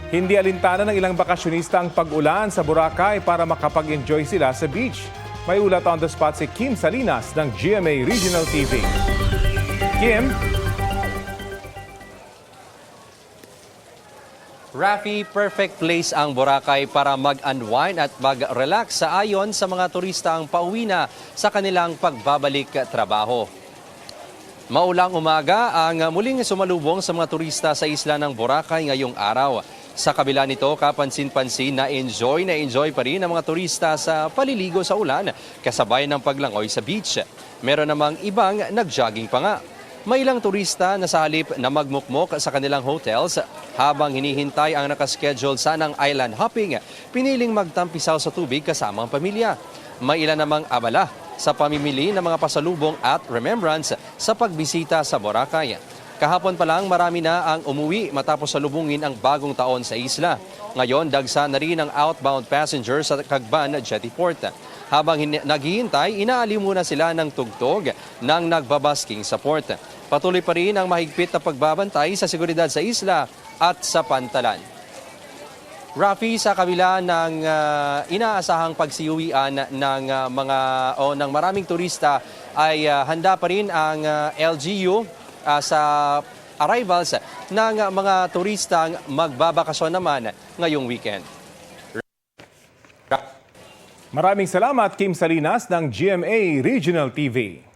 Hindi alintana ng ilang bakasyonista ang pag-ulan sa Boracay para makapag-enjoy sila sa beach. May ulat on the spot si Kim Salinas ng GMA Regional TV. Kim? Rafi, perfect place ang Boracay para mag-unwind at mag-relax sa ayon sa mga turista ang pauwi na sa kanilang pagbabalik trabaho. Maulang umaga ang muling sumalubong sa mga turista sa isla ng Boracay ngayong araw. Sa kabila nito, kapansin-pansin na enjoy pa rin ang mga turista sa paliligo sa ulan kasabay ng paglangoy sa beach. Meron namang ibang nag-jogging pa nga. May ilang turista na sa halip na magmukmok sa kanilang hotels habang hinihintay ang nakaschedule sanang island hopping, piniling magtampisaw sa tubig kasama ang pamilya. May ilan namang abala sa pamimili ng mga pasalubong at remembrance sa pagbisita sa Boracay. Kahapon pa lang marami na ang umuwi matapos salubungin ang bagong taon sa isla. Ngayon, dagsa na rin ang outbound passengers sa Cagban Jetty Port. Habang naghihintay, inaaliw muna sila ng tugtog ng nagbabasking sa port. Patuloy pa rin ang mahigpit na pagbabantay sa seguridad sa isla at sa pantalan. Rafi, sa kabila ng inaasahang pagsiuwian ng maraming turista ay handa pa rin ang LGU sa arrivals ng mga turistang magbabakasyon naman ngayong weekend. Maraming salamat, Kim Salinas ng GMA Regional TV.